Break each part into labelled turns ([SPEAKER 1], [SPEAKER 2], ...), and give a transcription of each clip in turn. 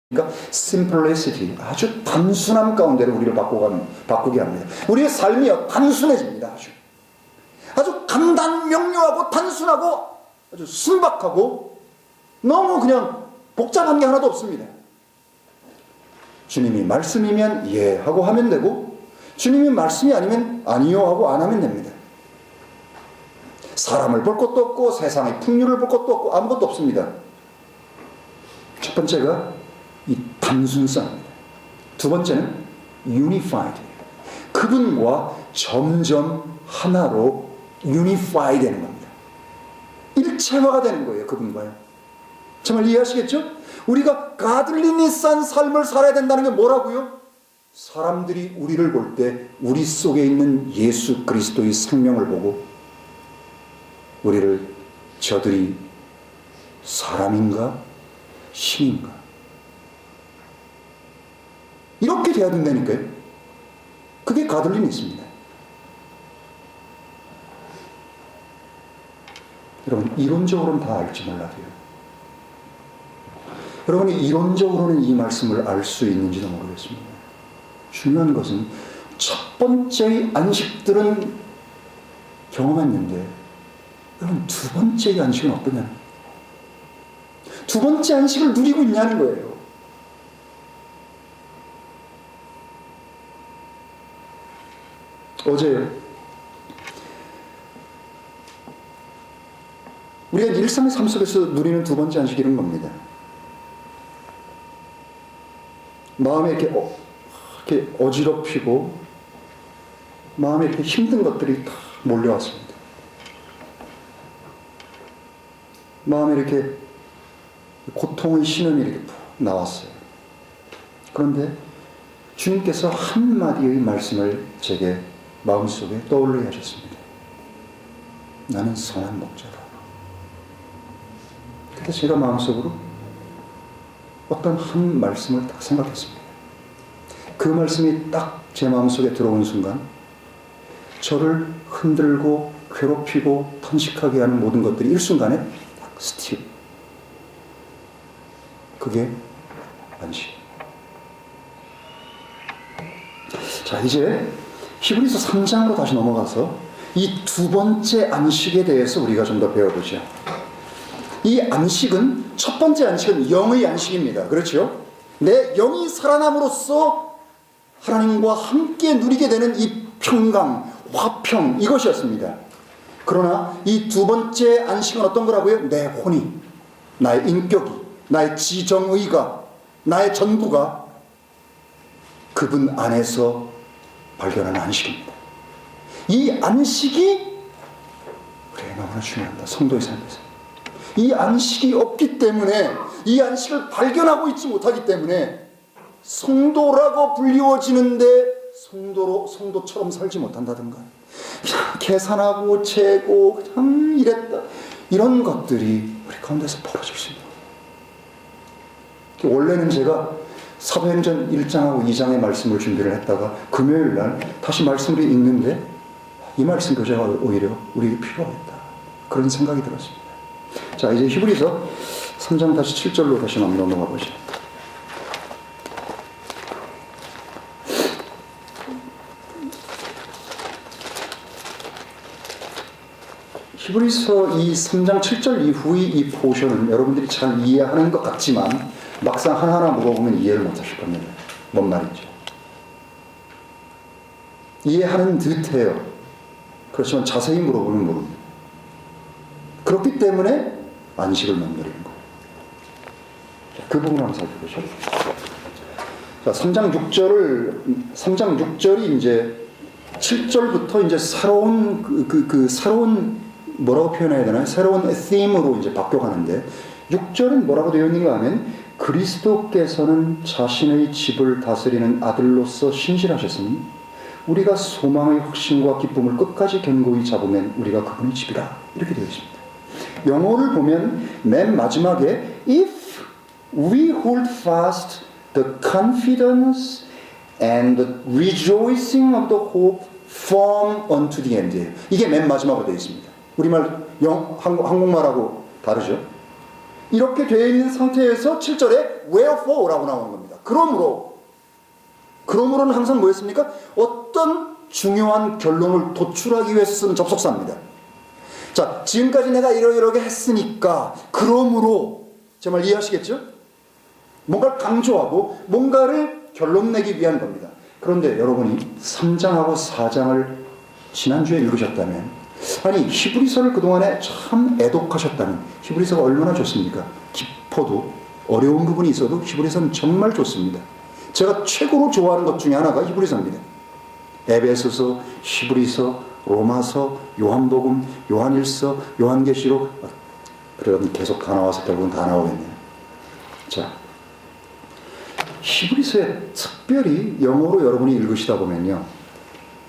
[SPEAKER 1] 그러니까 simplicity, 아주 단순함 가운데로 우리를 바꾸게 합니다. 우리의 삶이요 단순해집니다. 아주 간단 명료하고 단순하고 아주 순박하고 너무 그냥 복잡한 게 하나도 없습니다. 주님이 말씀이면 예 하고 하면 되고, 주님이 말씀이 아니면 아니요 하고 안 하면 됩니다. 사람을 볼 것도 없고 세상의 풍류를 볼 것도 없고 아무것도 없습니다. 첫 번째가 이 단순성입니다. 두 번째는 unified, 그분과 점점 하나로 unify 되는 겁니다. 일체화가 되는 거예요. 그분과요. 정말 이해하시겠죠? 우리가 가들리니스한 삶을 살아야 된다는 게 뭐라고요? 사람들이 우리를 볼 때 우리 속에 있는 예수 그리스도의 생명을 보고 우리를 저들이 사람인가 신인가 이렇게 돼야 된다니까요. 그게 가들리니스입니다. 여러분 이론적으로는 다 알지 몰라도요, 여러분이 이론적으로는 이 말씀을 알 수 있는지도 모르겠습니다. 중요한 것은 첫 번째의 안식들은 경험했는데 여러분 두 번째의 안식은 어떠냐? 두 번째 안식을 누리고 있냐는 거예요. 어제 우리가 일상의 삶 속에서 누리는 두 번째 안식이 이런 겁니다. 마음에 이렇게 어지럽히고 마음에 이렇게 힘든 것들이 다 몰려왔습니다. 마음에 이렇게 고통의 신음이 이렇게 푹 나왔어요. 그런데 주님께서 한마디의 말씀을 제게 마음속에 떠올리게 하셨습니다. 나는 선한 목자다. 그때 제가 마음속으로 어떤 한 말씀을 딱 생각했습니다. 그 말씀이 딱 제 마음속에 들어온 순간 저를 흔들고 괴롭히고 탄식하게 하는 모든 것들이 일순간에 딱 스틸. 그게 안식. 자, 이제 히브리서 3장으로 다시 넘어가서 이 두 번째 안식에 대해서 우리가 좀 더 배워보죠. 이 안식은, 첫 번째 안식은 영의 안식입니다. 그렇죠? 내 영이 살아남으로써 하나님과 함께 누리게 되는 이 평강, 화평, 이것이었습니다. 그러나 이 두 번째 안식은 어떤 거라고요? 내 혼이, 나의 인격이, 나의 지정의가, 나의 전부가 그분 안에서 발견하는 안식입니다. 이 안식이 우리에게 너무나 중요합니다. 성도의 삶에서. 이 안식이 없기 때문에, 이 안식을 발견하고 있지 못하기 때문에 성도라고 불리워지는데 성도처럼 살지 못한다든가, 그냥 계산하고 재고 그냥 이랬다, 이런 것들이 우리 가운데서 벌어질 수 있는 거예요. 원래는 제가 사도행전 1장하고 2장의 말씀을 준비를 했다가 금요일날 다시 말씀을 읽는데 이 말씀 교재가 오히려 우리에게 필요하겠다, 그런 생각이 들었습니다. 자, 이제 히브리서 3장 다시 7절로 다시 넘어가 보죠. 히브리서 이 3장 7절 이후의 이 포션은 여러분들이 잘 이해하는 것 같지만 막상 하나하나 물어보면 이해를 못하실 겁니다. 뭔 말인지. 이해하는 듯해요. 그렇지만 자세히 물어보면 모릅니다. 그렇기 때문에 안식을 못 누리는 거예요. 그 부분을 한번 살펴보죠. 자, 3장 6절이 이제 7절부터 이제 새로운 뭐라고 표현해야 되나요? 새로운 theme으로 이제 바뀌어가는데, 6절은 뭐라고 되어 있는가 하면, 그리스도께서는 자신의 집을 다스리는 아들로서 신실하셨으니 우리가 소망의 확신과 기쁨을 끝까지 견고히 잡으면 우리가 그분의 집이라, 이렇게 되어 있습니다. 영어를 보면 맨 마지막에 If we hold fast the confidence and the rejoicing of the hope firm unto the end, 이게 맨 마지막으로 되어 있습니다. 우리말 한국말하고 다르죠? 이렇게 되어 있는 상태에서 7절에 wherefore라고 나오는 겁니다. 그러므로는 항상 뭐였습니까? 어떤 중요한 결론을 도출하기 위해서 쓰는 접속사입니다. 자, 지금까지 내가 이러이러하게 했으니까 그러므로, 제 말 이해하시겠죠? 뭔가를 강조하고 뭔가를 결론 내기 위한 겁니다. 그런데 여러분이 3장하고 4장을 지난주에 읽으셨다면, 아니 히브리서를 그동안에 참 애독하셨다면, 히브리서가 얼마나 좋습니까? 깊어도 어려운 부분이 있어도 히브리서는 정말 좋습니다. 제가 최고로 좋아하는 것 중에 하나가 히브리서입니다. 에베소서, 히브리서, 로마서, 요한복음, 요한일서, 요한계시록, 그러면 계속 다 나와서 결국은 다 나오겠네요. 자, 히브리서에 특별히 영어로 여러분이 읽으시다 보면요,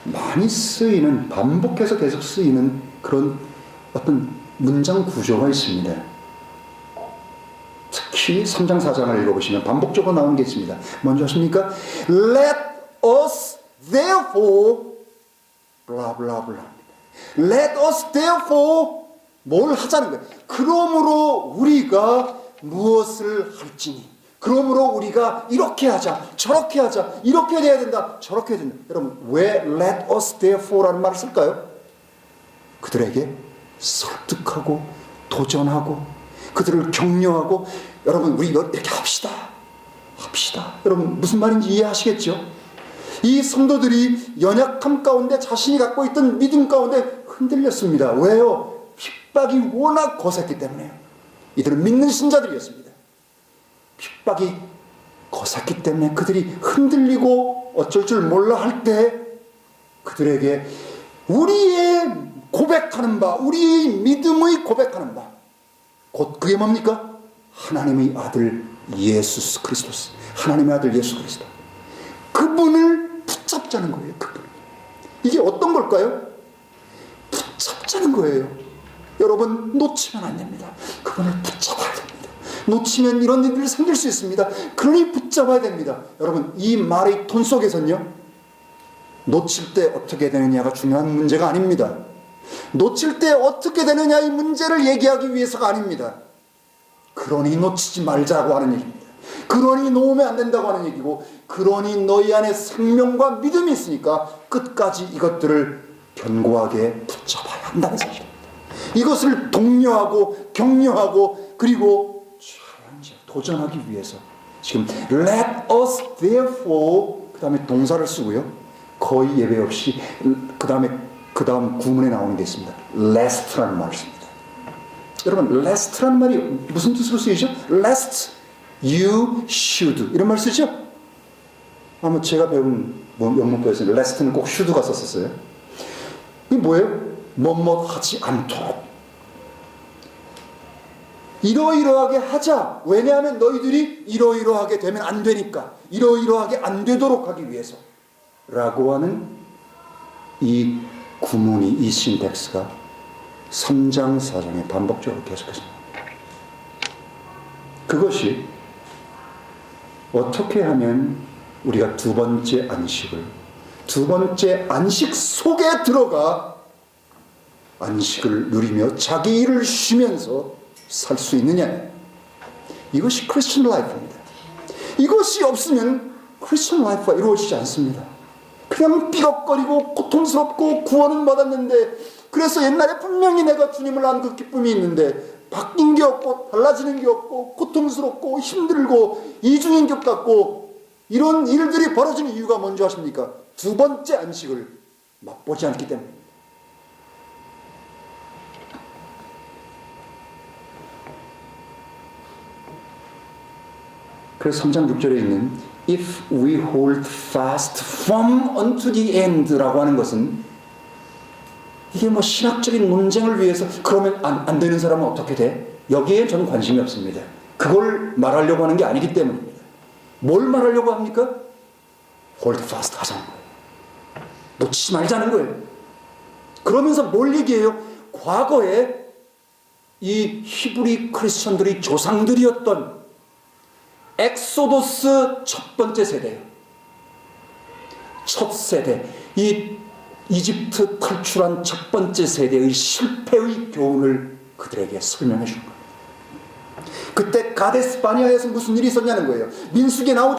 [SPEAKER 1] 많이 쓰이는, 반복해서 계속 쓰이는 그런 어떤 문장 구조가 있습니다. 특히 3장 4장을 읽어보시면 반복적으로 나오는 게 있습니다. 먼저 하십니까? Let us therefore blah blah blah. Let us therefore 뭘 하자는 거예요. 그러므로 우리가 무엇을 할지니, 그러므로 우리가 이렇게 하자, 저렇게 하자, 이렇게 돼야 된다, 저렇게 해야 된다. 여러분, 왜 let us therefore라는 말을 쓸까요? 그들에게 설득하고 도전하고 그들을 격려하고, 여러분 우리 이렇게 합시다. 여러분 무슨 말인지 이해하시겠죠? 이 성도들이 연약함 가운데 자신이 갖고 있던 믿음 가운데 흔들렸습니다. 왜요? 핍박이 워낙 거셌기 때문에요. 이들은 믿는 신자들이었습니다. 핍박이 거셌기 때문에 그들이 흔들리고 어쩔 줄 몰라 할 때 그들에게 우리의 고백하는 바, 우리 믿음의 고백하는 바, 곧 그게 뭡니까? 하나님의 아들 예수 그리스도스, 하나님의 아들 예수 그리스도, 그분을 붙잡자는 거예요. 그분. 이게 어떤 걸까요? 붙잡자는 거예요. 여러분, 놓치면 안 됩니다. 그분을 붙잡아야 됩니다. 놓치면 이런 일들이 생길 수 있습니다. 그러니 붙잡아야 됩니다. 여러분, 이 말의 톤 속에서는요, 놓칠 때 어떻게 되느냐가 중요한 문제가 아닙니다. 놓칠 때 어떻게 되느냐 이 문제를 얘기하기 위해서가 아닙니다. 그러니 놓치지 말자고 하는 얘기입니다. 그러니 놓으면 안 된다고 하는 얘기고, 그러니 너희 안에 생명과 믿음이 있으니까 끝까지 이것들을 견고하게 붙잡아야 한다는 사실입니다. 이것을 독려하고 격려하고 그리고 도전하기 위해서 지금 let us therefore 그 다음에 동사를 쓰고요, 거의 예외 없이 그 다음 구문에 나오는 게 있습니다. lest라는 말을 씁니다. 여러분, lest라는 말이 무슨 뜻으로 쓰이죠? lest you should 이런 말 쓰죠? 아마 제가 배운 영문과에서는 lest는 꼭 should가 썼었어요. 이게 뭐예요? 뭐뭐 하지 않도록, 이러이러하게 하자. 왜냐하면 너희들이 이러이러하게 되면 안 되니까, 이러이러하게 안 되도록 하기 위해서 라고 하는 이 구문이, 이 신텍스가 3장 4장에 반복적으로 계속했습니다. 그것이 어떻게 하면 우리가 두 번째 안식 속에 들어가 안식을 누리며 자기 일을 쉬면서 살 수 있느냐, 이것이 크리스천 라이프입니다. 이것이 없으면 크리스천 라이프가 이루어지지 않습니다. 그냥 삐걱거리고 고통스럽고 구원은 받았는데, 그래서 옛날에 분명히 내가 주님을 안 그 기쁨이 있는데 바뀐 게 없고 달라지는 게 없고 고통스럽고 힘들고 이중인격 같고 이런 일들이 벌어지는 이유가 뭔지 아십니까? 두 번째 안식을 맛보지 않기 때문에. 그래서 3장 6절에 있는 If we hold fast from unto the end 라고 하는 것은, 이게 뭐 신학적인 논쟁을 위해서 그러면 안 되는 사람은 어떻게 돼? 여기에 저는 관심이 없습니다. 그걸 말하려고 하는 게 아니기 때문입니다. 뭘 말하려고 합니까? hold fast 하자는 거예요. 놓치지 말자는 거예요. 그러면서 뭘 얘기해요? 과거에 이 히브리 크리스천들의 조상들이었던 엑소도스 첫 번째 세대예요. 첫 세대, 이 이집트 탈출한 첫 번째 세대의 실패의 교훈을 그들에게 설명해 준 거예요. 그때 가데스 바니아에서 무슨 일이 있었냐는 거예요. 민수기에 나오지